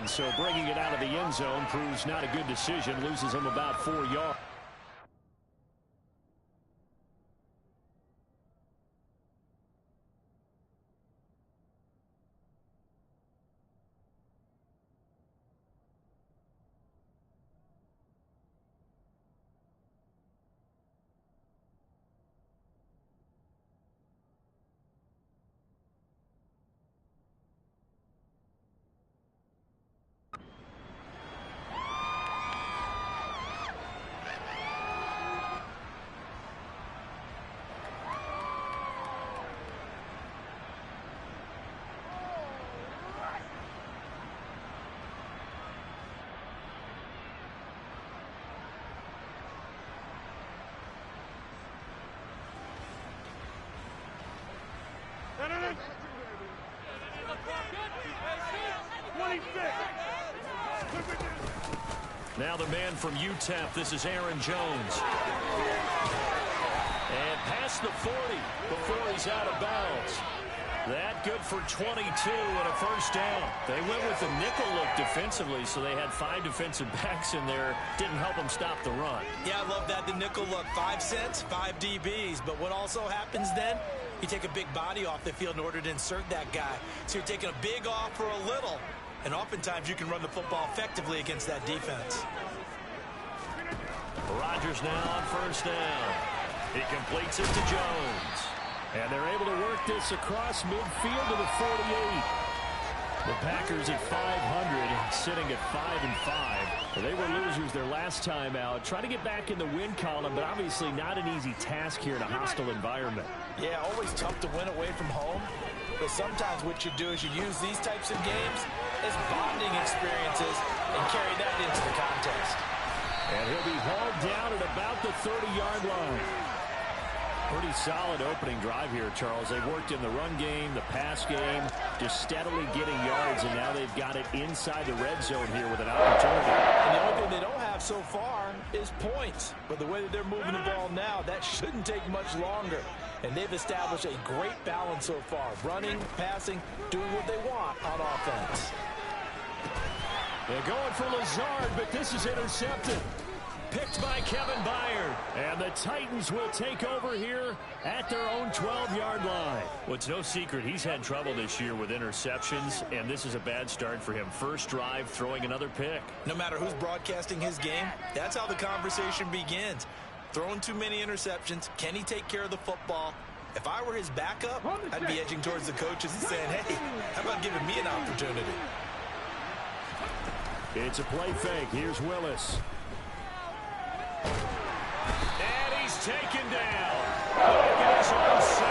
again. So bringing it out of the end zone proves not a good decision. Loses him about 4 yards. Now the man from UTEP, this is Aaron Jones. And past the 40 before he's out of bounds. That good for 22 and a first down. They went with the nickel look defensively, so they had 5 defensive backs in there. Didn't help them stop the run. Yeah, I love that, the nickel look. 5 cents, 5 DBs. But what also happens then, you take a big body off the field in order to insert that guy. So you're taking a big off for a little. And oftentimes you can run the football effectively against that defense. Rodgers now on first down. He completes it to Jones. And they're able to work this across midfield to the 48. The Packers at 500, sitting at 5-5. They were losers their last time out. Trying to get back in the win column, but obviously not an easy task here in a hostile environment. Yeah, always tough to win away from home. But sometimes what you do is you use these types of games as bonding experiences and carry that into the contest. And he'll be hauled down at about the 30-yard line. Pretty solid opening drive here, Charles. They worked in the run game, the pass game, just steadily getting yards, and now they've got it inside the red zone here with an opportunity. And the only thing they don't have so far is points. But the way that they're moving the ball now, that shouldn't take much longer. And they've established a great balance so far. Running, passing, doing what they want on offense. They're going for Lazard, but this is intercepted. Picked by Kevin Byard. And the Titans will take over here at their own 12-yard line. Well, it's no secret he's had trouble this year with interceptions, and this is a bad start for him. First drive, throwing another pick. No matter who's broadcasting his game, that's how the conversation begins. Throwing too many interceptions. Can he take care of the football? If I were his backup, I'd be edging towards the coaches and saying, hey, how about giving me an opportunity? It's a play fake. Here's Willis. And he's taken down. Back at his own 7.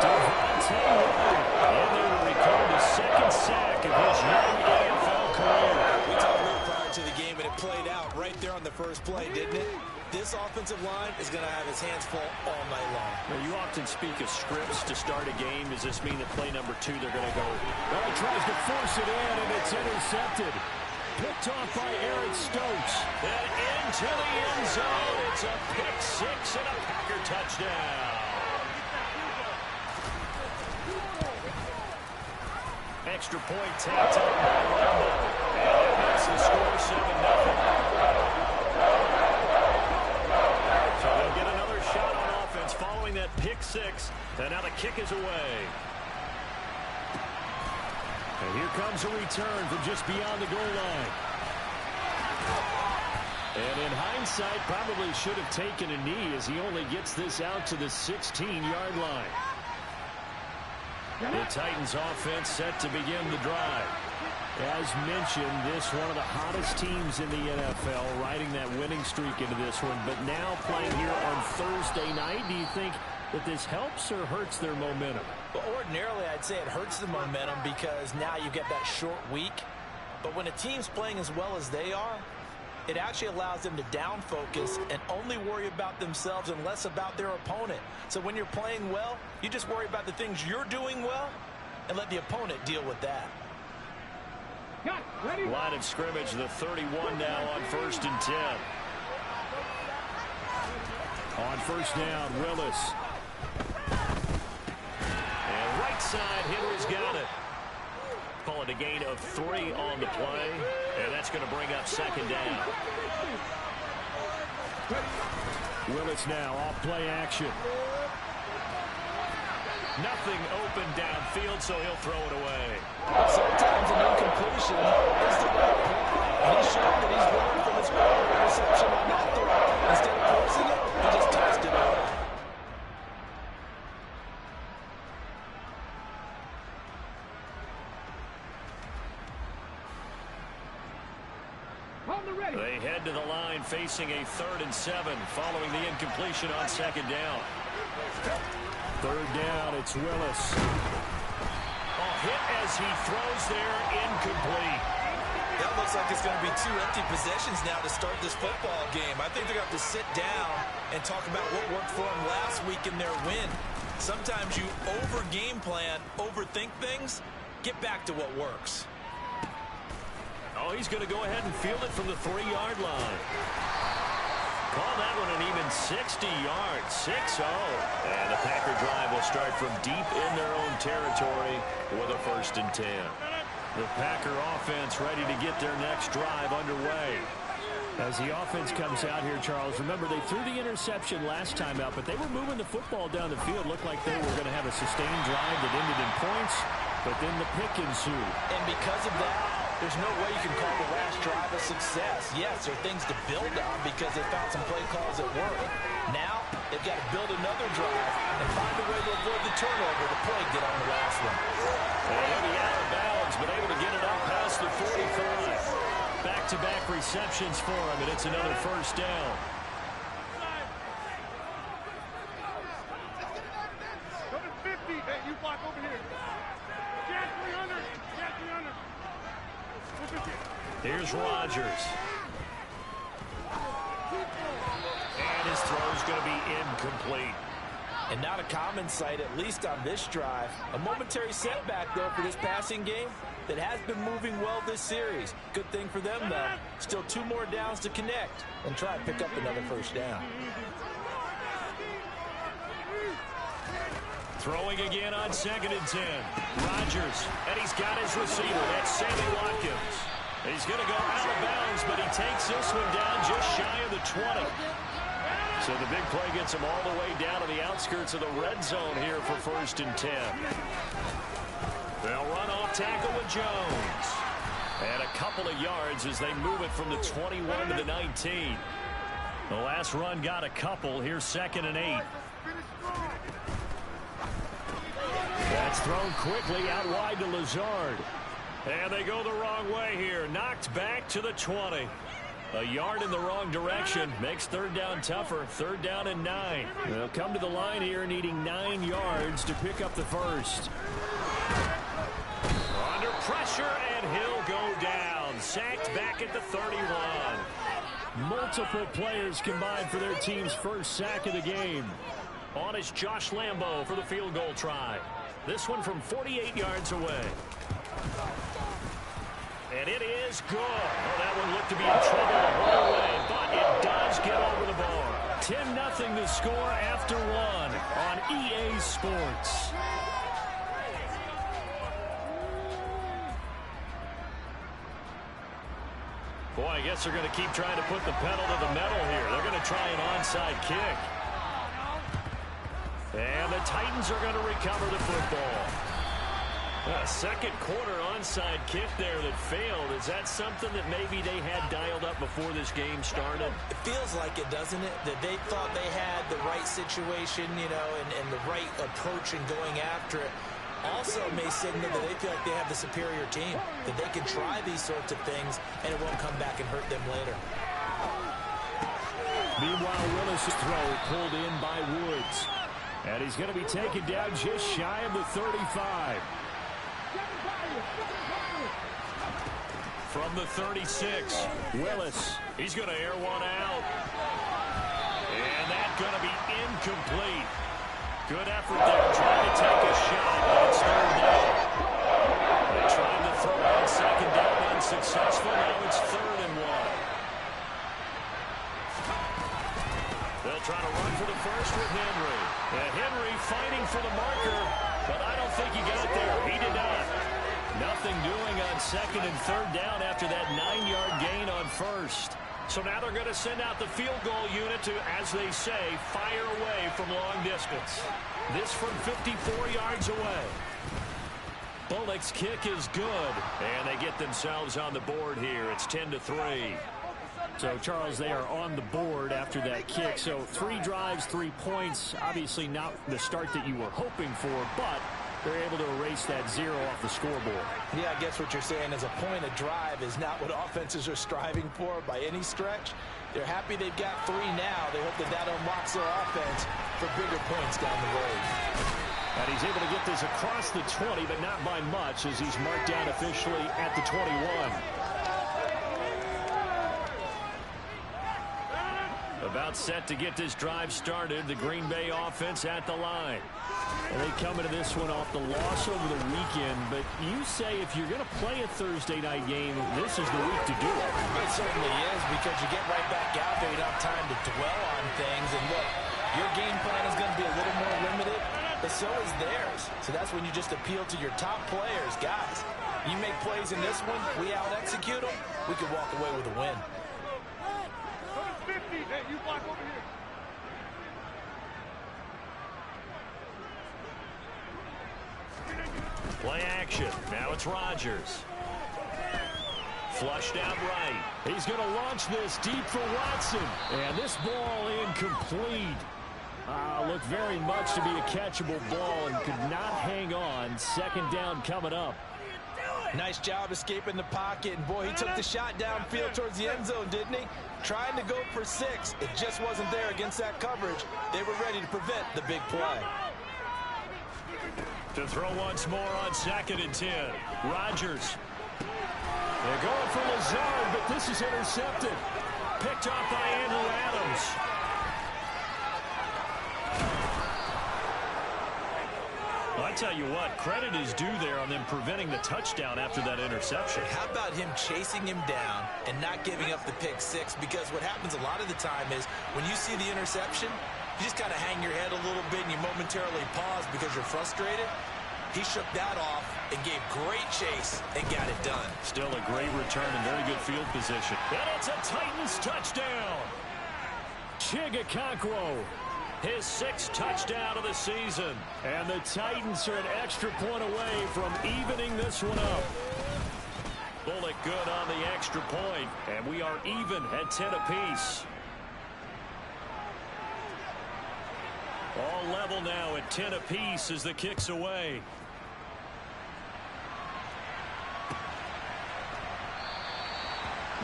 Devontae White. And they will record the second sack of his young AFL career. We talked about prior to the game, and it played out right there on the first play, didn't it? This offensive line is going to have his hands full all night long. Well, you often speak of scripts to start a game. Does this mean that play number 2 they're going to go? Well, he tries to force it in, and it's intercepted. Picked off by Aaron Stokes. And into the end zone. It's a pick 6 and a Packer touchdown. Extra point tapped out by Rumble. And that makes the score 7-0. So they'll get another shot on offense following that pick 6. And now the kick is away. And here comes a return from just beyond the goal line. And in hindsight, probably should have taken a knee as he only gets this out to the 16-yard line. The Titans offense set to begin the drive. As mentioned, this one of the hottest teams in the NFL, riding that winning streak into this one. But now playing here on Thursday night, do you think that this helps or hurts their momentum? Well, ordinarily, I'd say it hurts the momentum because now you get that short week. But when a team's playing as well as they are, it actually allows them to down focus and only worry about themselves and less about their opponent. So when you're playing well, you just worry about the things you're doing well and let the opponent deal with that. Line of scrimmage, the 31 now on 1st and 10. On first down, Willis. And right side, Henry's got it. call it a gain of 3 on the play, and that's going to bring up second down. Willis now off play action. Nothing open downfield, so he'll throw it away. Sometimes an incompletion is the right call. And he showed that he's learned from his earlier reception on that throw. Instead of forcing it, he just tossed it away. They head to the line facing a 3rd and 7 following the incompletion on second down. 3rd down, it's Willis. A hit as he throws there, incomplete. That looks like it's going to be 2 empty possessions now to start this football game. I think they're going to have to sit down and talk about what worked for them last week in their win. Sometimes you over-game plan, overthink things, get back to what works. Oh, he's going to go ahead and field it from the 3-yard line. Call that one an even 60 yards, 6-0. And the Packer drive will start from deep in their own territory with a 1st and 10. The Packer offense ready to get their next drive underway. As the offense comes out here, Charles, remember they threw the interception last time out, but they were moving the football down the field. Looked like they were going to have a sustained drive that ended in points, but then the pick ensued. And because of that, there's no way you can call the last drive a success. Yes, there are things to build on because they found some play calls that work. Now, they've got to build another drive and find a way to avoid the turnover the play did on the last one. And he'll be out of bounds, but able to get it up past the 45. Back-to-back receptions for him, and it's another 1st down. Go to 50. Hey, you block over here. Jack 300. Jack 300. Here's Rodgers. And his throw's going to be incomplete. And not a common sight, at least on this drive. A momentary setback, though, for this passing game that has been moving well this series. Good thing for them, though. Still 2 more downs to connect and try and pick up another 1st down. Throwing again on 2nd and 10. Rodgers, and he's got his receiver. That's Sammy Watkins. He's going to go out of bounds, but he takes this one down just shy of the 20. So the big play gets him all the way down to the outskirts of the red zone here for 1st and 10. They'll run off tackle with Jones. And a couple of yards as they move it from the 21 to the 19. The last run got a couple. Here's 2nd and 8. That's thrown quickly out wide to Lazard. And they go the wrong way here. Knocked back to the 20. A yard in the wrong direction makes 3rd down tougher. 3rd down and 9. They'll come to the line here needing 9 yards to pick up the 1st. Under pressure, and he'll go down. Sacked back at the 31. Multiple players combined for their team's 1st sack of the game. On is Josh Lambo for the field goal try. This one from 48 yards away. And it is good. Oh, that one looked to be in trouble the whole way, but it does get over the bar. 10-0 to score after 1 on EA Sports. Boy, I guess they're going to keep trying to put the pedal to the metal here. They're going to try an onside kick. And the Titans are going to recover the football. A 2nd quarter onside kick there that failed. Is that something that maybe they had dialed up before this game started? It feels like it, doesn't it? That they thought they had the right situation, you know, and the right approach in going after it. Also may signal that they feel like they have the superior team, that they can try these sorts of things and it won't come back and hurt them later. Meanwhile, Willis' throw pulled in by Woods. And he's going to be taken down just shy of the 35. From the 36, Willis. He's going to air one out. And that's going to be incomplete. Good effort there, trying to take a shot, but it's 3rd down. They tried to throw on 2nd down, unsuccessful. Now it's 3rd and 1. They'll try to run for the 1st with Henry. And Henry fighting for the marker, but I don't think he got there. He did not. 0 nothing doing on second and third down after that 9-yard gain on first. So now they're going to send out the field goal unit to, as they say, fire away from long distance. This from 54 yards away. Bullock's kick is good, and they get themselves on the board here. It's 10-3. So, Charles, they are on the board after that kick. So 3 drives, 3 points. Obviously not the start that you were hoping for, but they're able to erase that 0 off the scoreboard. Yeah, I guess what you're saying is a point of drive is not what offenses are striving for by any stretch. They're happy they've got 3 now. They hope that that unlocks their offense for bigger points down the road. And he's able to get this across the 20, but not by much, as he's marked down officially at the 21. About set to get this drive started. The Green Bay offense at the line. And they come into this one off the loss over the weekend. But you say if you're going to play a Thursday night game, this is the week to do it. It certainly is, because you get right back out there. You don't have time to dwell on things. And look, your game plan is going to be a little more limited, but so is theirs. So that's when you just appeal to your top players. Guys, you make plays in this one, we out-execute them, we could walk away with a win. 50. Hey, you block over here. Play action. Now it's Rodgers. Flushed out right. He's going to launch this deep for Watson. And this ball incomplete. Looked very much to be a catchable ball and could not hang on. Second down coming up. Nice job escaping the pocket. And, boy, he took the shot downfield towards the end zone, didn't he? Trying to go for 6. It just wasn't there against that coverage. They were ready to prevent the big play. To throw once more on 2nd and 10. Rodgers. They're going for Lazard, but this is intercepted. Picked off by Andrew Adams. Well, I tell you what, credit is due there on them preventing the touchdown after that interception. How about him chasing him down and not giving up the pick 6? Because what happens a lot of the time is when you see the interception, you just kind of hang your head a little bit and you momentarily pause because you're frustrated. He shook that off and gave great chase and got it done. Still a great return and very good field position. And it's a Titans touchdown. Chigakonkwo, his 6th touchdown of the season. And the Titans are an extra point away from evening this one up. Bullock good on the extra point, and we are even at 10 apiece. All level now at 10 apiece as the kick's away.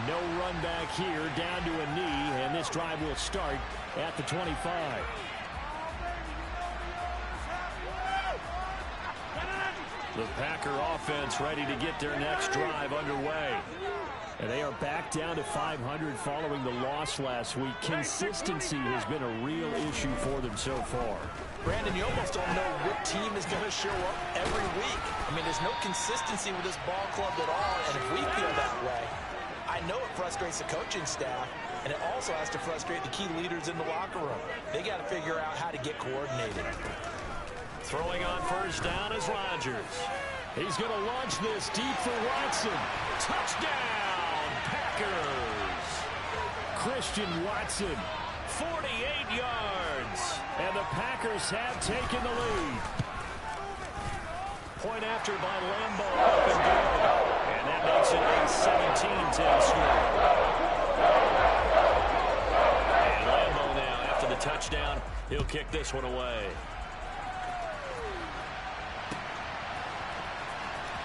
No run back here, down to a knee, and this drive will start at the 25. The Packer offense ready to get their next drive underway. And they are back down to 500 following the loss last week. Consistency has been a real issue for them so far. Brandon, you almost don't know what team is going to show up every week. I mean, there's no consistency with this ball club at all, and if we feel that way, I know it frustrates the coaching staff, and it also has to frustrate the key leaders in the locker room. They got to figure out how to get coordinated. Throwing on first down is Rodgers. He's going to launch this deep for Watson. Touchdown, Packers. Christian Watson, 48 yards. And the Packers have taken the lead. Point after by Lambeau up and good. And that makes it a 17-10 score. And Lambeau now, after the touchdown, he'll kick this one away.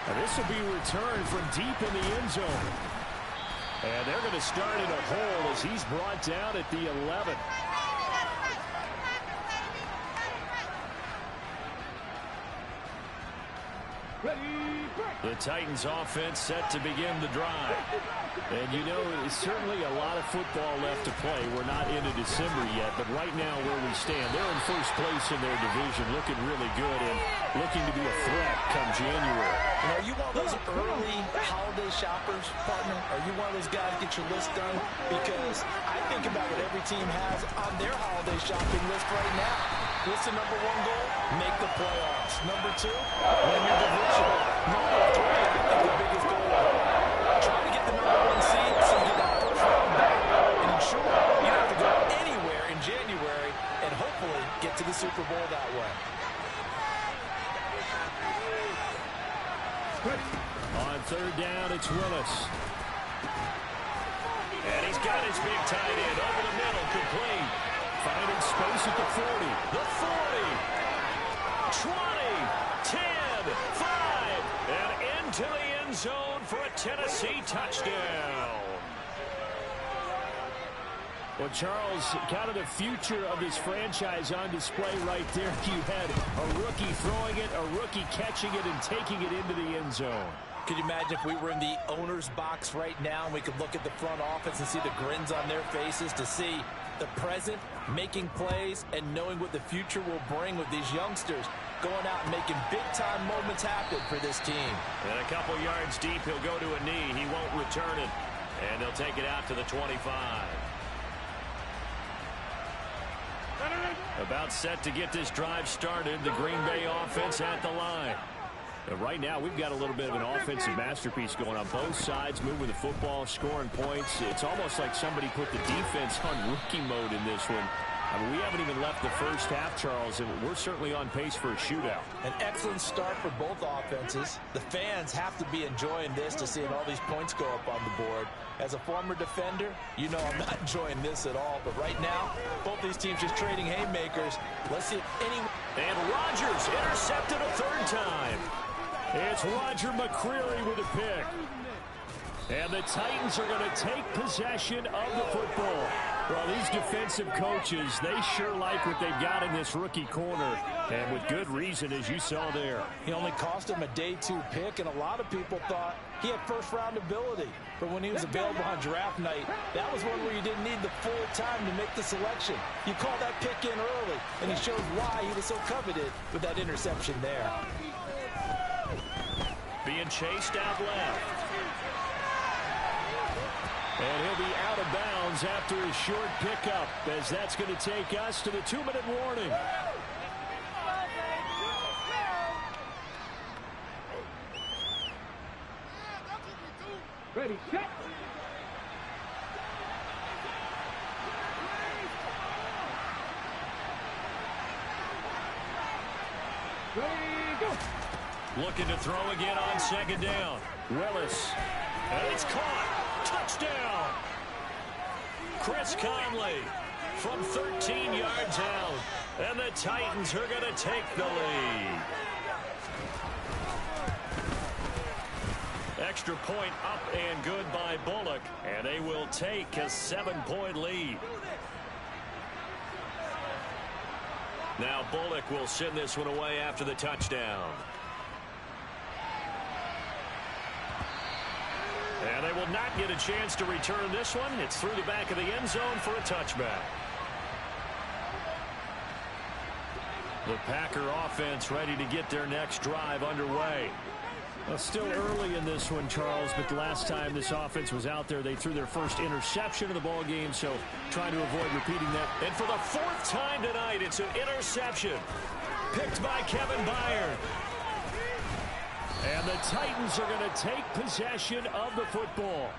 And this will be returned from deep in the end zone. And they're going to start in a hole as he's brought down at the 11. The Titans offense set to begin the drive. And you know, it's certainly a lot of football left to play. We're not into December yet, but right now where we stand, they're in first place in their division, looking really good and looking to be a threat come January. You know, you want those early holiday shoppers, partner? Are you one of those guys get your list done? Because I think about what every team has on their holiday shopping list right now. What's the number one goal? Make the playoffs. Number two, win your division. Number three, I think the biggest goal, try to get the number one seed so you get that first round back and ensure you don't have to go anywhere in January and hopefully get to the Super Bowl that way. On third down, it's Willis. And he's got his big tight end over the middle, complete. Finding space at the 40, the 40, 20, 10, 5, and into the end zone for a Tennessee touchdown. Well, Charles, kind of the future of this franchise on display right there. You had a rookie throwing it, a rookie catching it, and taking it into the end zone. Could you imagine if we were in the owner's box right now and we could look at the front office and see the grins on their faces to see the present making plays and knowing what the future will bring with these youngsters going out and making big-time moments happen for this team. And a couple yards deep, he'll go to a knee. He won't return it, and they'll take it out to the 25. About set to get this drive started. The Green Bay offense at the line. And right now, we've got a little bit of an offensive masterpiece going on both sides, moving the football, scoring points. It's almost like somebody put the defense on rookie mode in this one. I mean, we haven't even left the first half, Charles, and we're certainly on pace for a shootout. An excellent start for both offenses. The fans have to be enjoying this to seeing all these points go up on the board. As a former defender, you know I'm not enjoying this at all. But right now, both these teams just trading haymakers. Let's see if any... And Rodgers intercepted a third time. It's Roger McCreary with a pick. And the Titans are going to take possession of the football. Well, these defensive coaches, they sure like what they've got in this rookie corner. And with good reason, as you saw there. He only cost him a day 2 pick, and a lot of people thought he had first-round ability. But when he was available on draft night, that was one where you didn't need the full time to make the selection. You call that pick in early, and he shows why he was so coveted with that interception there. Being chased out left. And he'll be out of bounds after a short pickup, as that's going to take us to the 2-minute warning. Ready, set. Ready, go. Looking to throw again on second down. Willis. And it's caught. Touchdown. Chris Conley from 13 yards out. And the Titans are going to take the lead. Extra point up and good by Bullock. And they will take a 7-point lead. Now Bullock will send this one away after the touchdown. And they will not get a chance to return this one. It's through the back of the end zone for a touchback. The Packer offense ready to get their next drive underway. Well, still early in this one, Charles, but the last time this offense was out there, they threw their first interception of the ball game, so trying to avoid repeating that. And for the 4th time tonight, it's an interception picked by Kevin Byard. And the Titans are going to take possession of the football.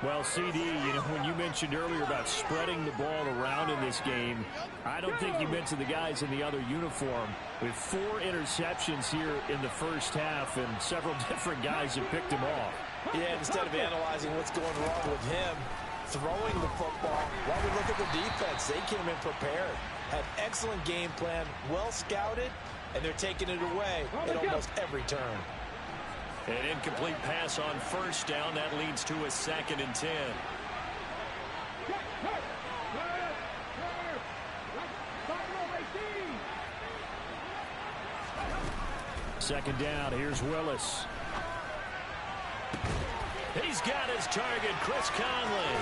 Well, CD, you know, when you mentioned earlier about spreading the ball around in this game, I don't think you mentioned the guys in the other uniform. With 4 interceptions here in the first half, and several different guys have picked him off. Yeah, instead of analyzing what's going wrong with him, throwing the football, while we look at the defense, they came in prepared. Had excellent game plan, well scouted, and they're taking it away at almost every turn. An incomplete pass on first down. That leads to a 2nd and 10. Second down. Here's Willis. He's got his target, Chris Conley.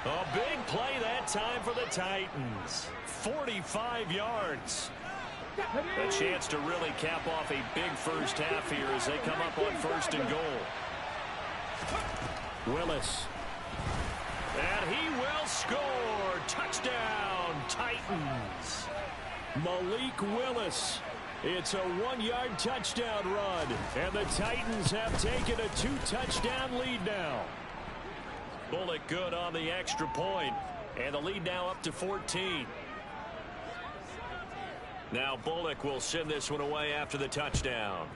A big play that time for the Titans. 45 yards. A chance to really cap off a big first half here as they come up on 1st and goal. Willis. And he will score. Touchdown, Titans. Malik Willis. It's a 1-yard touchdown run. And the Titans have taken a 2-touchdown lead now. Bullock good on the extra point. And the lead now up to 14. Now Bullock will send this one away after the touchdown.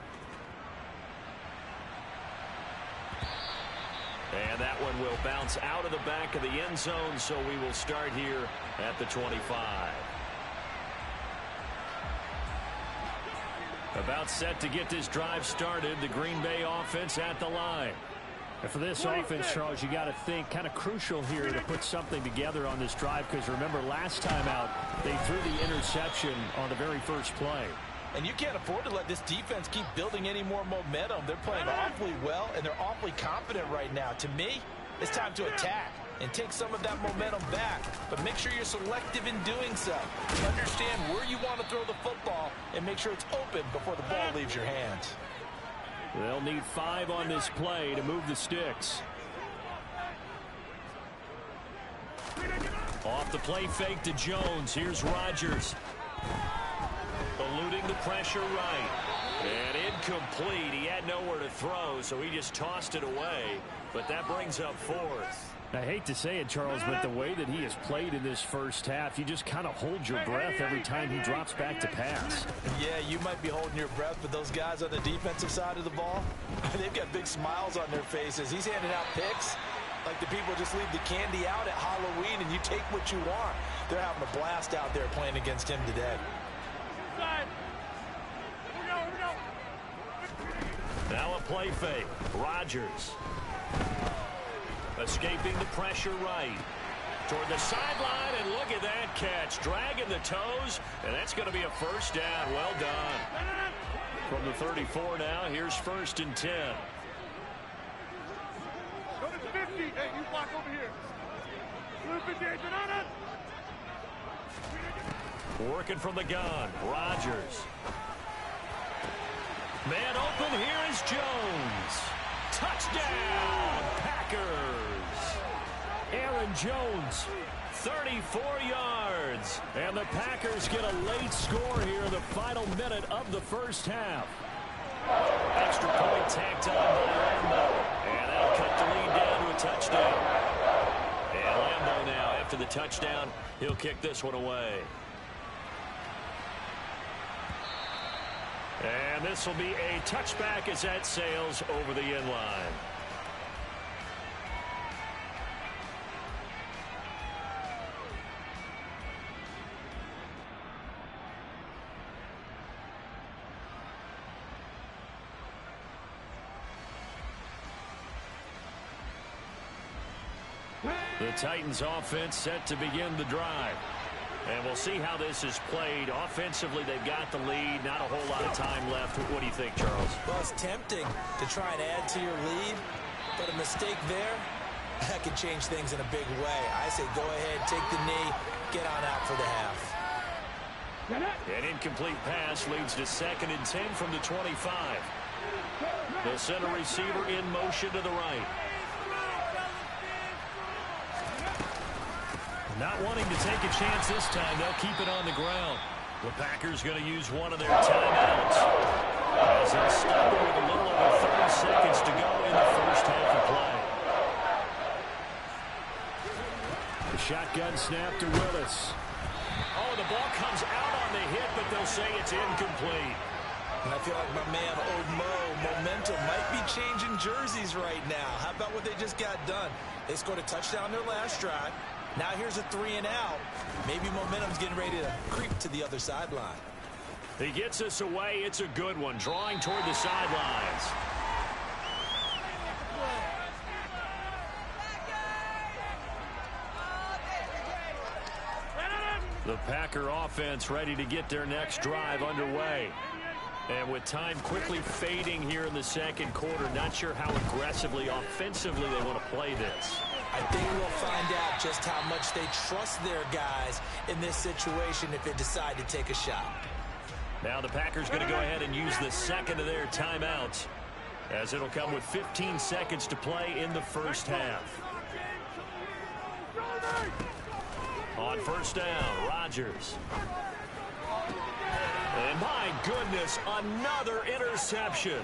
And that one will bounce out of the back of the end zone, so we will start here at the 25. About set to get this drive started, the Green Bay offense at the line. And for this offense, Charles, you got to think kind of crucial here to put something together on this drive, because remember last time out they threw the interception on the very first play. And you can't afford to let this defense keep building any more momentum. They're playing awfully well, and they're awfully confident right now. To me, it's time to attack and take some of that momentum back. But make sure you're selective in doing so. Understand where you want to throw the football and make sure it's open before the ball leaves your hands. They'll need 5 on this play to move the sticks. Off the play fake to Jones. Here's Rodgers. Eluding the pressure right. And incomplete. He had nowhere to throw, so he just tossed it away. But that brings up 4th. I hate to say it, Charles, but the way that he has played in this first half, you just kind of hold your breath every time he drops back to pass. Yeah, you might be holding your breath, but those guys on the defensive side of the ball, they've got big smiles on their faces. He's handing out picks like the people just leave the candy out at Halloween and you take what you want. They're having a blast out there playing against him today. Now a play fake. Rodgers. Escaping the pressure right. Toward the sideline, and look at that catch. Dragging the toes, and that's going to be a first down. Well done. From the 34 now, here's 1st and 10. Go to 50. Hey, you block over here. Working from the gun. Rodgers. Man open, here is Jones. Touchdown, Packers. Aaron Jones, 34 yards. And the Packers get a late score here in the final minute of the first half. Extra point tacked on by Lambeau. And that'll cut the lead down to a touchdown. And Lambeau now, after the touchdown, he'll kick this one away. And this will be a touchback as that sails over the end line. The Titans offense set to begin the drive. And we'll see how this is played. Offensively, they've got the lead. Not a whole lot of time left. What do you think, Charles? Well, it's tempting to try and add to your lead, but a mistake there, that could change things in a big way. I say go ahead, take the knee, get on out for the half. An incomplete pass leads to 2nd and 10 from the 25. The center receiver in motion to the right. Not wanting to take a chance this time, they'll keep it on the ground. The Packers going to use one of their timeouts as they'll stop it with a little over 30 seconds to go in the first half of play. The shotgun snap to Willis. Oh, the ball comes out on the hit, but they'll say it's incomplete. And I feel like my man, Old Mo, momentum might be changing jerseys right now. How about what they just got done? They scored a touchdown their last drive. Now here's a 3 and out. Maybe momentum's getting ready to creep to the other sideline. He gets us away. It's a good one. Drawing toward the sidelines. The Packer offense ready to get their next drive underway. And with time quickly fading here in the second quarter, not sure how aggressively, offensively they want to play this. I think we'll find out just how much they trust their guys in this situation if they decide to take a shot. Now the Packers going to go ahead and use the second of their timeouts, as it'll come with 15 seconds to play in the first half. On first down, Rodgers. And my goodness, another interception.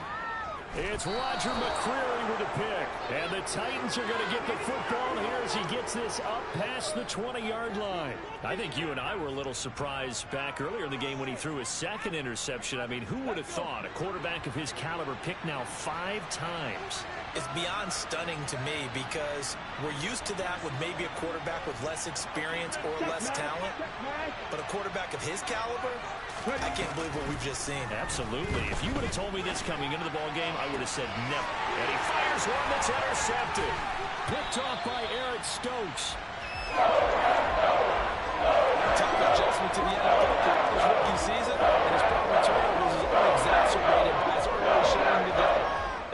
It's Roger McCreary with a pick. And the Titans are going to get the football here as he gets this up past the 20-yard line. I think you and I were a little surprised back earlier in the game when he threw his second interception. I mean, who would have thought a quarterback of his caliber picked now 5 times? It's beyond stunning to me because we're used to that with maybe a quarterback with less experience or less talent. But a quarterback of his caliber, I can't believe what we've just seen. Absolutely. If you would have told me this coming into the ball game, I would have said never. And he fires one that's intercepted. Picked off by Eric Stokes. Tough adjustment to the NFL throughout his rookie season, and his problem turnovers is only exacerbated by his early showing today.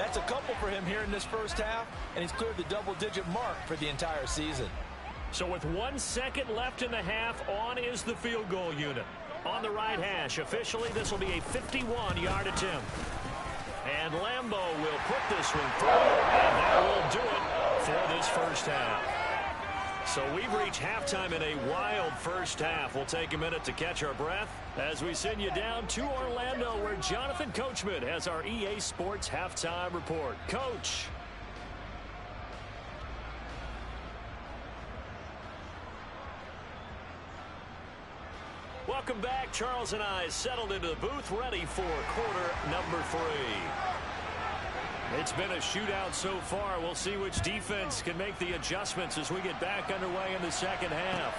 That's a couple for him here in this first half, and he's cleared the double-digit mark for the entire season. So with 1 second left in the half, on is the field goal unit. On the right hash, officially, this will be a 51-yard attempt. And Lambeau will put this one through, and that will do it for this first half. So we've reached halftime in a wild first half. We'll take a minute to catch our breath as we send you down to Orlando, where Jonathan Coachman has our EA Sports halftime report. Coach. Welcome back. Charles and I settled into the booth, ready for quarter number 3. It's been a shootout so far. We'll see which defense can make the adjustments as we get back underway in the second half.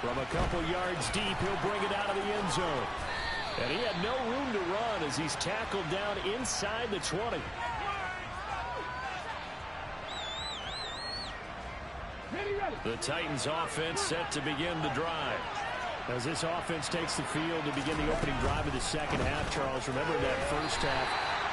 From a couple yards deep, he'll bring it out of the end zone. And he had no room to run as he's tackled down inside the 20. The Titans offense set to begin the drive. As this offense takes the field to begin the opening drive of the second half, Charles, remember that first half,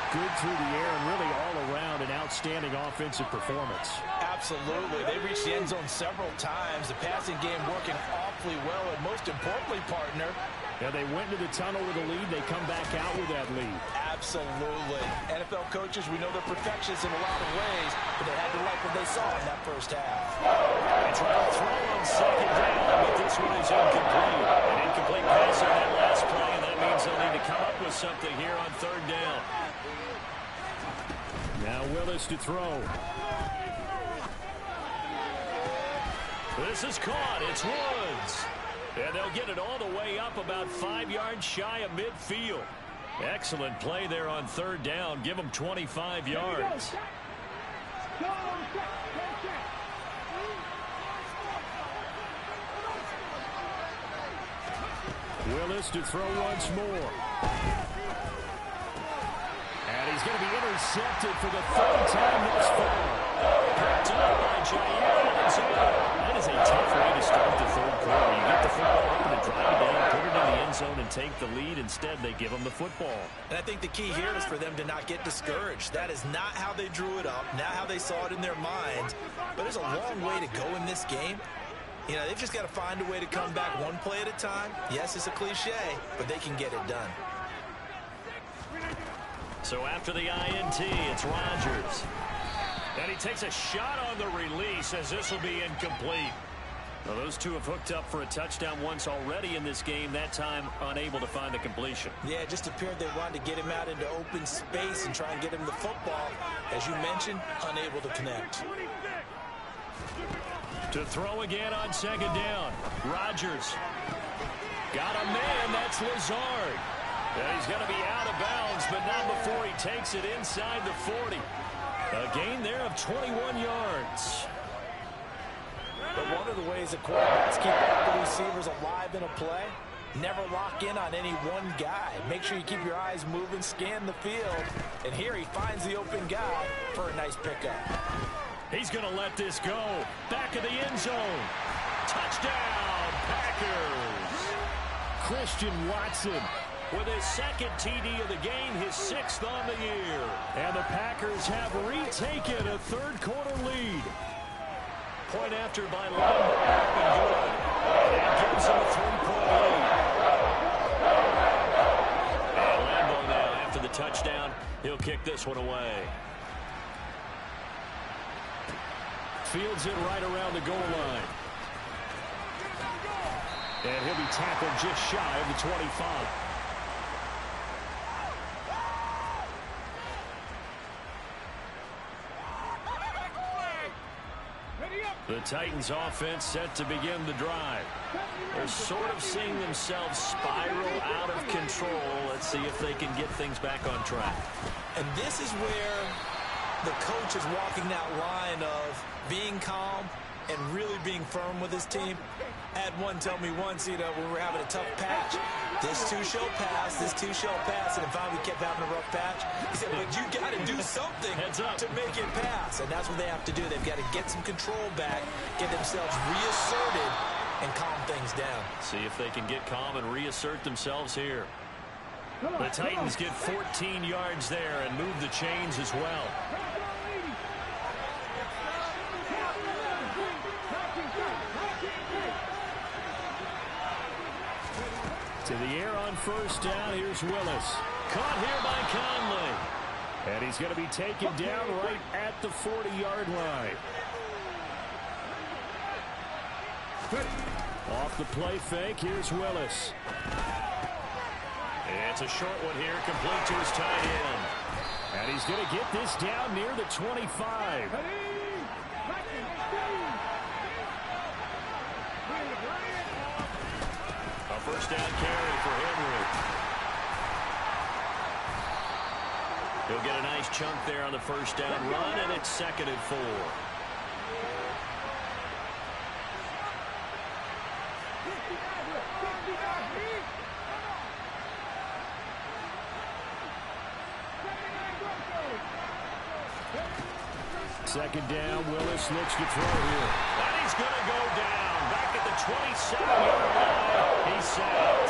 good through the air and really all around an outstanding offensive performance. Absolutely. They reached the end zone several times. The passing game working awfully well, and most importantly, partner, yeah, they went to the tunnel with a lead. They come back out with that lead. Absolutely. NFL coaches, we know they're perfectionists in a lot of ways, but they had to like what they saw in that first half. They try to throw on second down, but this one is incomplete. An incomplete pass on that last play, and that means they'll need to come up with something here on third down. Now Willis to throw. This is caught. It's Woods. And they'll get it all the way up about 5 yards shy of midfield. Excellent play there on third down. Give them 25 yards. Willis to throw once more. And he's going to be intercepted for the 3rd time this far. Picked up by Jair Alexander. That is a tough way to start the third quarter. You get the football up and drive it down, put it in the end zone, and take the lead. Instead, they give them the football. And I think the key here is for them to not get discouraged. That is not how they drew it up, not how they saw it in their minds. But there's a long way to go in this game. You know, they've just got to find a way to come back one play at a time. Yes, it's a cliche, but they can get it done. So after the INT, it's Rodgers. And he takes a shot on the release as this will be incomplete. Well, those two have hooked up for a touchdown once already in this game, that time unable to find the completion. Yeah, it just appeared they wanted to get him out into open space and try and get him the football. As you mentioned, unable to connect. To throw again on second down. Rodgers. Got a man, that's Lazard. And he's going to be out of bounds, but not before he takes it inside the 40. A gain there of 21 yards. But one of the ways that quarterbacks keep all the receivers alive in a play, never lock in on any one guy. Make sure you keep your eyes moving, scan the field. And here he finds the open guy for a nice pickup. He's going to let this go. Back of the end zone. Touchdown, Packers. Christian Watson with his 2nd TD of the game, his 6th on the year. And the Packers have retaken a third quarter lead. Point after by Lambeau, and good. And that gives them a 3-point lead. touchdown. He'll kick this one away. Fields it right around the goal line. And he'll be tackled just shy of the 25. The Titans offense set to begin the drive. They're sort of seeing themselves spiral out of control. Let's see if they can get things back on track. And this is where the coach is walking that line of being calm and really being firm with his team. I had one tell me once, when we were having a tough patch, this too shall pass, this too shall pass, and finally we kept having a rough patch. He said, but you got to do something to make it pass, and that's what they have to do. They've got to get some control back, get themselves reasserted, and calm things down. See if they can get calm and reassert themselves here. The Titans get 14 yards there and move the chains as well. To the air on first down. Here's Willis. Caught here by Conley. And he's going to be taken down right at the 40-yard line. Off the play fake. Here's Willis. It's a short one here, complete to his tight end. And he's going to get this down near the 25. A first down carry for Henry. He'll get a nice chunk there on the first down run, and it's 2nd and 4. Second down, Willis looks to throw here. And he's going to go down. Back at the 27-yard line. He's sacked.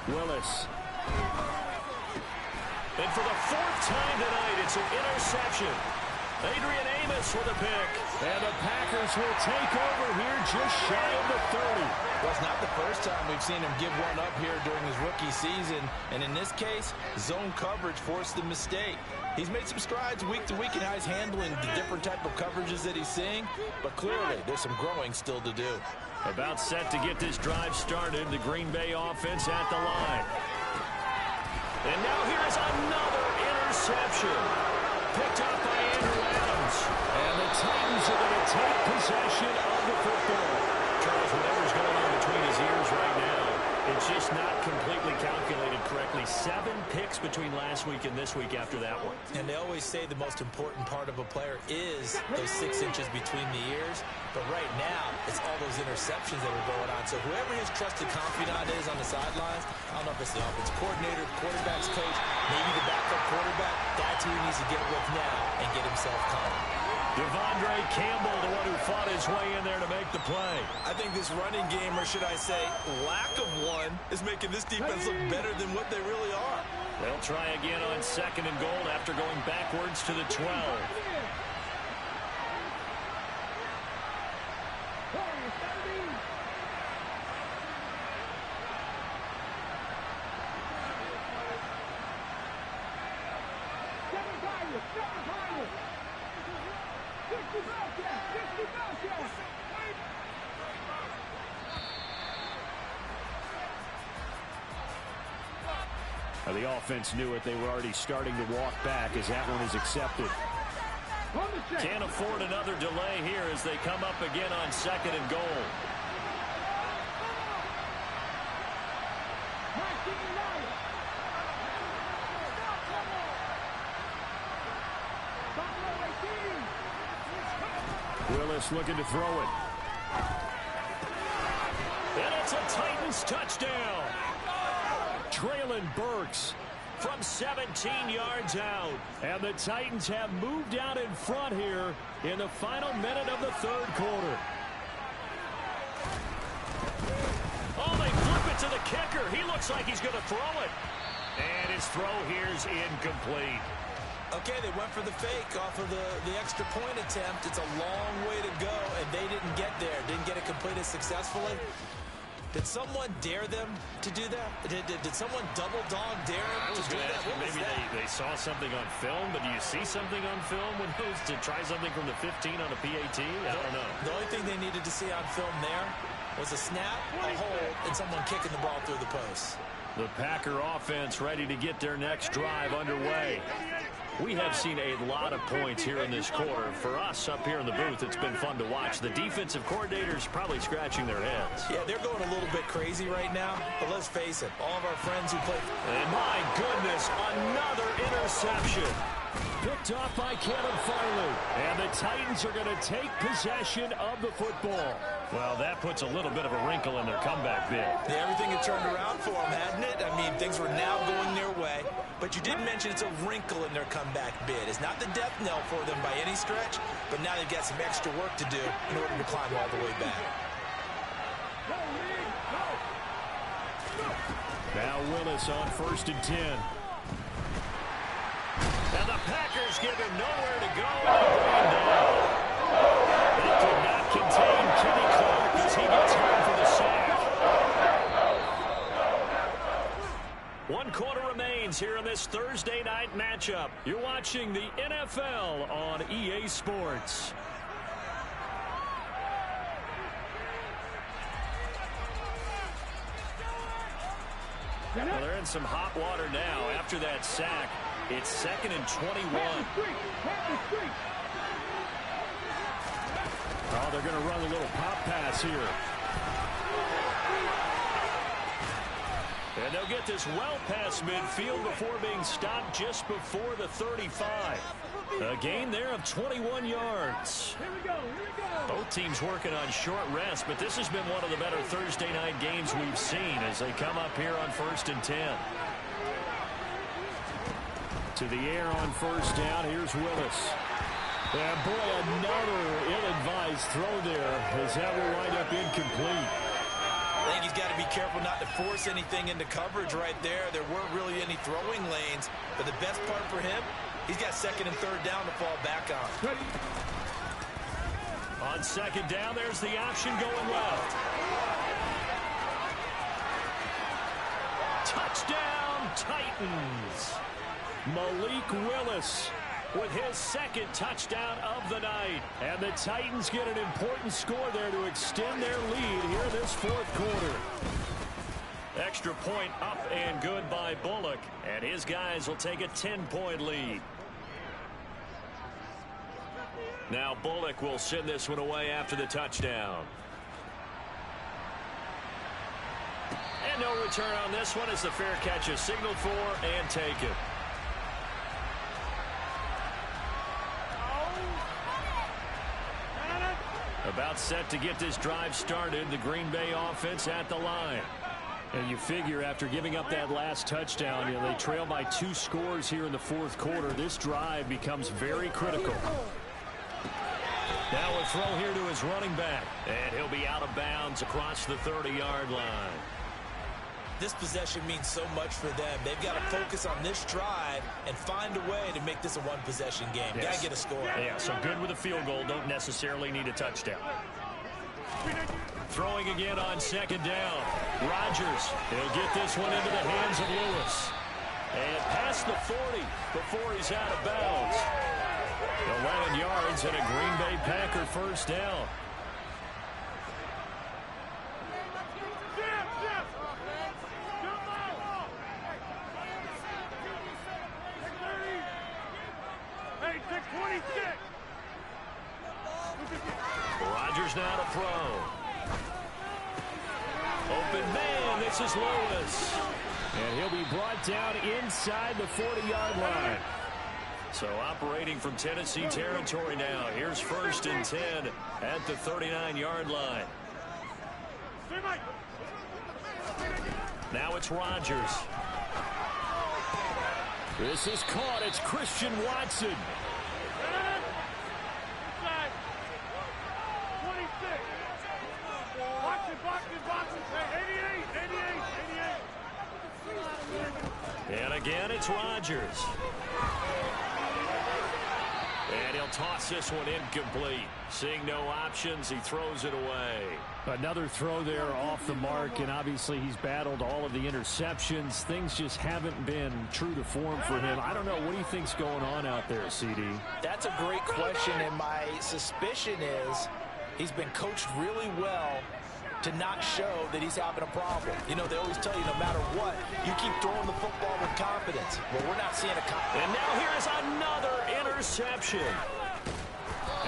Willis. And for the 4th time tonight, it's an interception. Adrian Amos with a pick. And the Packers will take over here just shy of the 30. Well, it's not the first time we've seen him give one up here during his rookie season. And in this case, zone coverage forced the mistake. He's made some strides week to week in how he's handling the different type of coverages that he's seeing. But clearly, there's some growing still to do. About set to get this drive started. The Green Bay offense at the line. And now here's another interception. Picked up by Andrew Adams. And the Titans are going to take possession of the football. Charles, whatever's going on between his ears right now, it's just not completely calculated correctly. 7 picks between last week and this week after that one. And they always say the most important part of a player is those 6 inches between the ears. But right now, it's all those interceptions that are going on. So whoever his trusted confidant is on the sidelines, I don't know if it's the offensive coordinator, quarterback's coach, maybe the backup quarterback, that's who he needs to get with now and get himself calm. Devondre Campbell, the one who fought his way in there to make the play. I think this running game, or should I say lack of one, is making this defense look better than what they really are. They'll try again on 2nd and goal after going backwards to the 12. The offense knew it. They were already starting to walk back as that one is accepted. Can't afford another delay here as they come up again on 2nd and goal. Willis looking to throw it. And it's a Titans touchdown. Traylon Burks from 17 yards out. And the Titans have moved out in front here in the final minute of the 3rd quarter. Oh, they flip it to the kicker. He looks like he's going to throw it. And his throw here's incomplete. Okay, they went for the fake off of the extra point attempt. It's a long way to go, and they didn't get there. Didn't get it completed successfully. Did someone dare them to do that? Did someone double dog dare them to do that? Maybe they saw something on film, but do you see something on film when those to try something from the 15 on a PAT? I don't know. The only thing they needed to see on film there was a snap, a hold, and someone kicking the ball through the post. The Packer offense ready to get their next drive underway. We have seen a lot of points here in this quarter. For us up here in the booth, it's been fun to watch. The defensive coordinators probably scratching their heads. Yeah, they're going a little bit crazy right now, but let's face it, all of our friends who play... And my goodness, another interception. Picked off by Caleb Farley. And the Titans are going to take possession of the football. Well, that puts a little bit of a wrinkle in their comeback bid. Yeah, everything had turned around for them, hadn't it? I mean, things were now going their way. But you did mention it's a wrinkle in their comeback bid. It's not the death knell for them by any stretch, but now they've got some extra work to do in order to climb all the way back. Now Willis on 1st and 10. And the Packers give him nowhere to go. They could not contain Kenny Clark as he gets home for the sack. 1 quarter remains here in this Thursday night matchup. You're watching the NFL on EA Sports. Well, they're in some hot water now after that sack. It's 2nd and 21. Oh, they're going to run a little pop pass here. And they'll get this well past midfield before being stopped just before the 35. A gain there of 21 yards. Both teams working on short rest, but this has been one of the better Thursday night games we've seen as they come up here on 1st and 10. To the air on 1st down. Here's Willis. And boy, another ill-advised throw there as that will wind up incomplete. I think he's got to be careful not to force anything into coverage right there. There weren't really any throwing lanes, but the best part for him, he's got 2nd and 3rd down to fall back on. On 2nd down, there's the option going left. Touchdown, Titans. Malik Willis with his 2nd touchdown of the night. And the Titans get an important score there to extend their lead here in this 4th quarter. Extra point up and good by Bullock. And his guys will take a 10-point lead. Now Bullock will send this one away after the touchdown. And no return on this one as the fair catch is signaled for and taken. About set to get this drive started. The Green Bay offense at the line. And you figure after giving up that last touchdown, they trail by 2 scores here in the 4th quarter. This drive becomes very critical. Now a throw here to his running back. And he'll be out of bounds across the 30-yard line. This possession means so much for them. They've got to focus on this drive and find a way to make this a one-possession game. Yes. Got to get a score. Yeah, so good with a field goal. Don't necessarily need a touchdown. Throwing again on 2nd down. Rodgers, he'll get this one into the hands of Lewis. And past the 40 before he's out of bounds. 11 yards and a Green Bay Packer 1st down. Rodgers now to throw. Open man, this is Lewis. And he'll be brought down inside the 40-yard line. So operating from Tennessee territory now. Here's 1st and 10 at the 39-yard line. Now it's Rodgers. This is caught. It's Christian Watson. Again, it's Rodgers. And he'll toss this one incomplete. Seeing no options, he throws it away. Another throw there off the mark, and obviously he's battled all of the interceptions. Things just haven't been true to form for him. I don't know. What do you think's going on out there, CD? That's a great question, and my suspicion is he's been coached really well to not show that he's having a problem. You know, they always tell you no matter what, you keep throwing the football with confidence. Well, we're not seeing a confidence. And now here's another interception.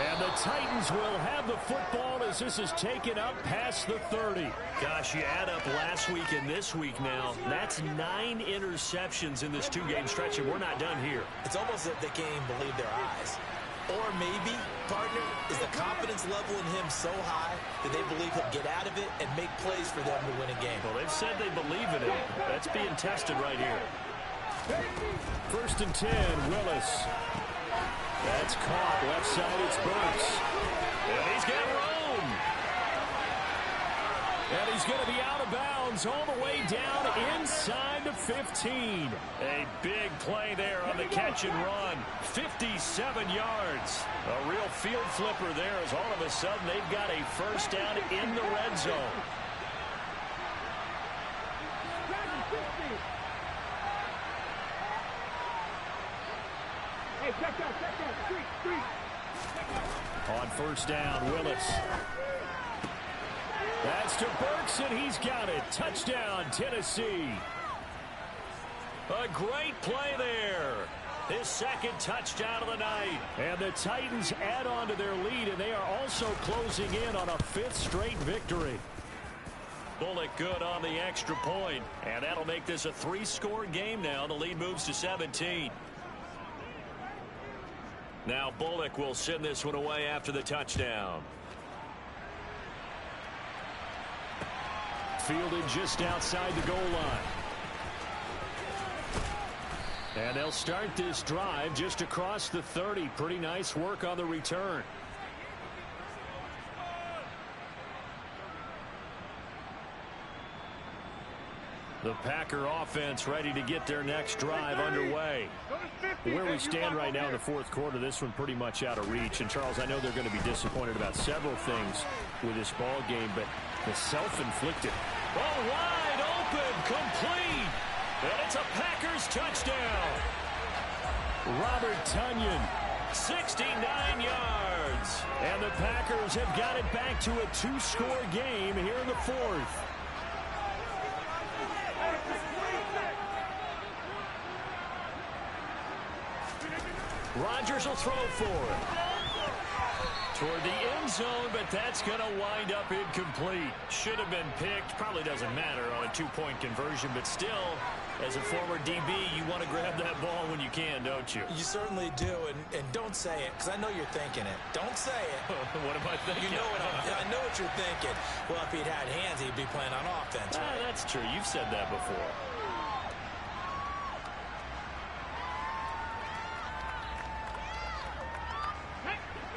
And the Titans will have the football as this is taken up past the 30. Gosh, you add up last week and this week now. That's 9 interceptions in this two-game stretch, and we're not done here. It's almost as if they can't even believe their eyes. Or maybe, partner, is the confidence level in him so high that they believe he'll get out of it and make plays for them to win a game. Well, they've said they believe in him. That's being tested right here. 1st and 10, Willis. That's caught. Left side, it's Burks. And he's got room. And he's going to be out of bounds all the way down inside the 15. A big play there on the catch and run. 57 yards. A real field flipper there as all of a sudden they've got a first down in the red zone. Hey, check out, street. On 1st down, Willis. That's to Burks, and he's got it. Touchdown, Tennessee. A great play there. His 2nd touchdown of the night. And the Titans add on to their lead, and they are also closing in on a 5th straight victory. Bullock good on the extra point, and that'll make this a 3-score game now. The lead moves to 17. Now Bullock will send this one away after the touchdown. Fielded just outside the goal line. And they'll start this drive just across the 30. Pretty nice work on the return. The Packer offense ready to get their next drive underway. Where we stand right now in the 4th quarter, this one pretty much out of reach. And, Charles, I know they're going to be disappointed about several things with this ball game, but the self-inflicted. Oh, wide open, complete. And it's a Packers touchdown. Robert Tonyan. 69 yards. And the Packers have got it back to a 2-score game here in the 4th. Rodgers will throw for it. Toward the end zone, but that's going to wind up incomplete. Should have been picked. Probably doesn't matter on a 2-point conversion, but still, as a former DB, you want to grab that ball when you can, don't you? You certainly do, and don't say it, because I know you're thinking it. Don't say it. What am I thinking? You know I know what you're thinking. Well, if he'd had hands, he'd be playing on offense. Right? That's true. You've said that before.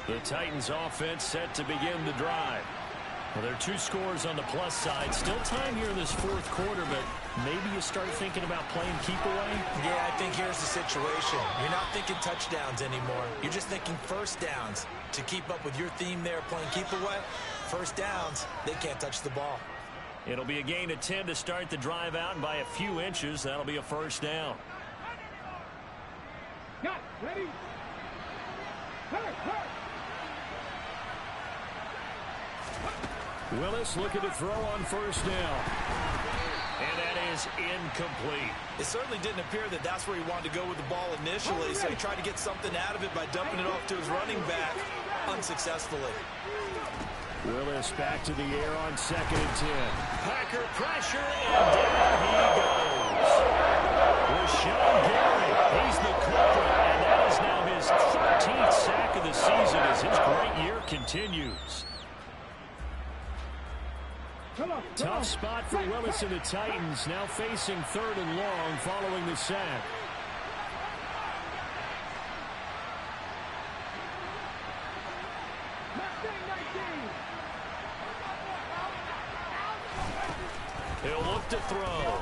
The Titans offense set to begin the drive. Well, there are 2 scores on the plus side. Still time here in this 4th quarter, but maybe you start thinking about playing keep away? Yeah, I think here's the situation. You're not thinking touchdowns anymore. You're just thinking first downs. To keep up with your theme there, playing keep away, first downs, they can't touch the ball. It'll be a gain of 10 to start the drive out, and by a few inches, that'll be a first down. Got ready. Hurt. Willis looking to throw on 1st down. And that is incomplete. It certainly didn't appear that that's where he wanted to go with the ball initially, so he tried to get something out of it by dumping it off to his running back unsuccessfully. Willis back to the air on 2nd and 10. Packer pressure, and down he goes. Rashawn Gary, he's the culprit, and that is now his 13th sack of the season as his great year continues. Tough spot for Willis and the Titans, now facing 3rd and long following the sack. He'll look to throw.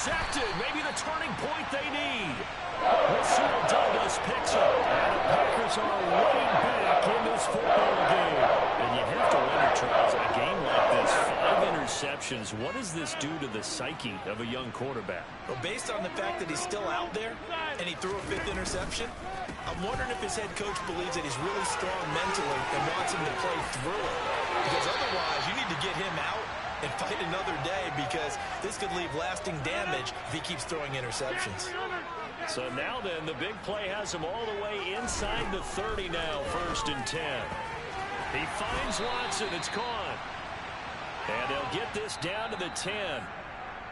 intercepted. Maybe the turning point they need. Rasul Douglas picks up. And the Packers are right back in this football game. And you have to wonder, Charles, a game like this, 5 interceptions, what does this do to the psyche of a young quarterback? Well, based on the fact that he's still out there and he threw a 5th interception, I'm wondering if his head coach believes that he's really strong mentally and wants him to play through it. Because otherwise, you need to get him out and fight another day, because this could leave lasting damage if he keeps throwing interceptions. So now then, the big play has him all the way inside the 30 now, 1st and 10. He finds Watson. It's gone. And they'll get this down to the 10.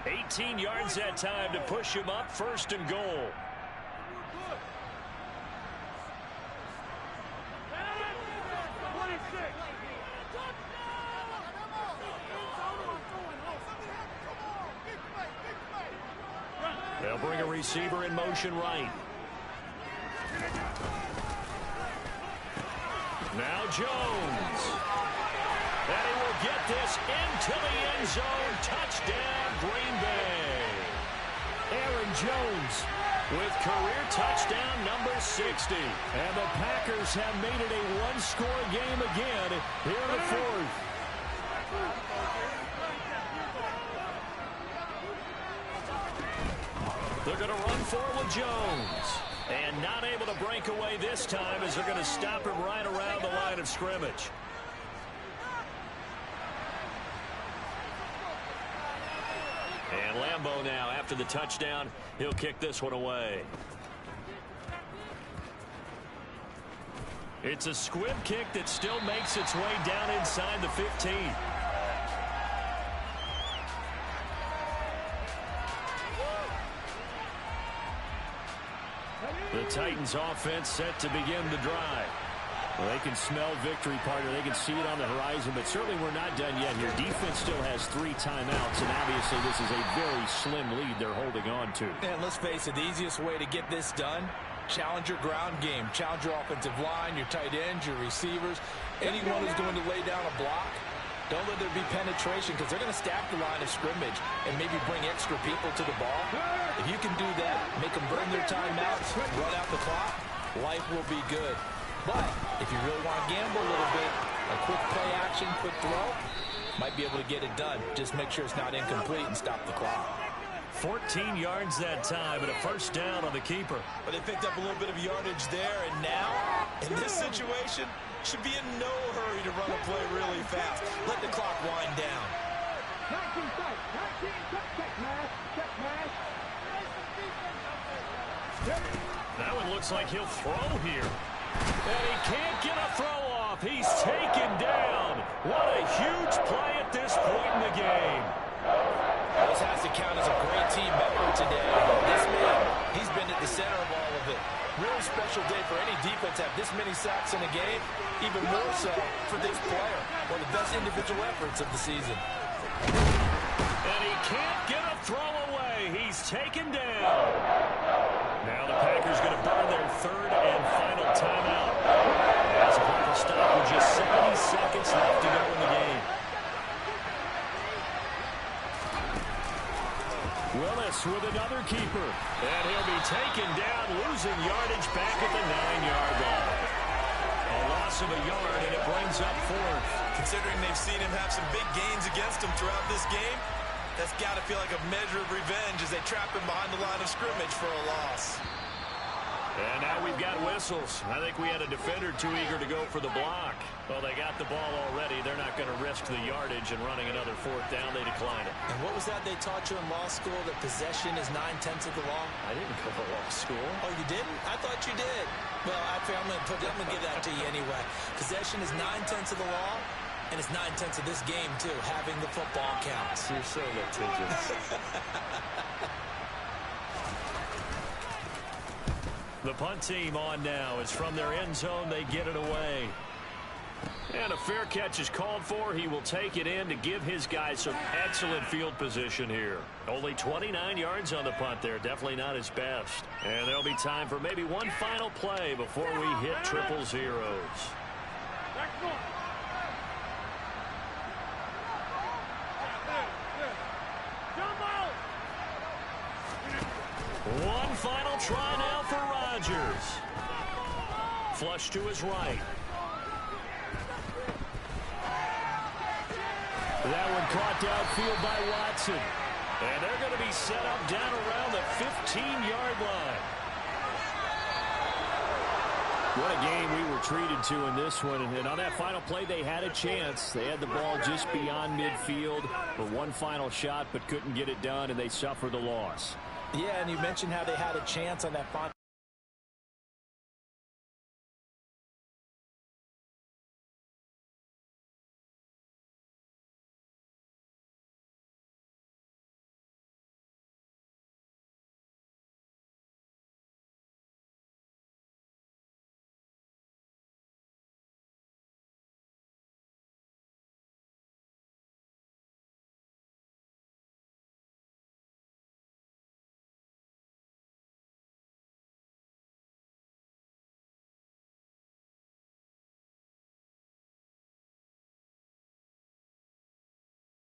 18 yards that time to push him up, 1st and goal. They'll bring a receiver in motion right. Now Jones. And he will get this into the end zone. Touchdown, Green Bay. Aaron Jones with career touchdown number 60. And the Packers have made it a one-score game again here in the 4th. They're going to run forward with Jones. And not able to break away this time, as they're going to stop him right around the line of scrimmage. And Lambeau now, after the touchdown, he'll kick this one away. It's a squib kick that still makes its way down inside the 15. The Titans offense set to begin the drive. Well, they can smell victory, partner. They can see it on the horizon, but certainly we're not done yet here. Defense still has 3 timeouts, and obviously this is a very slim lead they're holding on to. And let's face it, the easiest way to get this done, challenge your ground game. Challenge your offensive line, your tight ends, your receivers, anyone who's going to lay down a block. Don't let there be penetration, because they're going to stack the line of scrimmage and maybe bring extra people to the ball. If you can do that, make them burn their timeouts, run out the clock, life will be good. But if you really want to gamble a little bit, a quick play action, quick throw, might be able to get it done. Just make sure it's not incomplete and stop the clock. 14 yards that time and a 1st down on the keeper. But they picked up a little bit of yardage there, and now, in this situation, should be in no hurry to run a play really fast. Let the clock wind down. That one looks like he'll throw here. And he can't get a throw off. He's taken down. What a huge play at this point in the game. This has to count as a great team effort today. This man, he's been at the center of all of it. Real special day for any defense to have this many sacks in a game. Even more so for this player. One of the best individual efforts of the season. And he can't get a throw away. He's taken down. Now the Packers going to burn their 3rd and final timeout. As a clock will stop with just 70 seconds left to go in the game. Willis with another keeper. And he'll be taken down, losing yardage back at the 9-yard line. A loss of a yard, and it brings up 4th. Considering they've seen him have some big gains against him throughout this game, that's got to feel like a measure of revenge as they trap him behind the line of scrimmage for a loss. And now we've got whistles. I think we had a defender too eager to go for the block. Well, they got the ball already. They're not going to risk the yardage and running another 4th down. They decline it. And what was that they taught you in law school, that possession is 9/10 of the law? I didn't go to law school. Oh, you didn't? I thought you did. Well, I'm going to give that to you anyway. Possession is 9/10 of the law, and it's 9/10 of this game, too. Having the football counts. You're so litigious. The punt team on now. Is from their end zone. They get it away. And a fair catch is called for. He will take it in to give his guys some excellent field position here. Only 29 yards on the punt there. Definitely not his best. And there'll be time for maybe one final play before we hit triple zeros. One final try now for Rodgers. Flush to his right. That one caught downfield by Watson. And they're going to be set up down around the 15-yard line. What a game we were treated to in this one. And on that final play, they had a chance. They had the ball just beyond midfield for one final shot, but couldn't get it done, and they suffered the loss. Yeah, and you mentioned how they had a chance on that final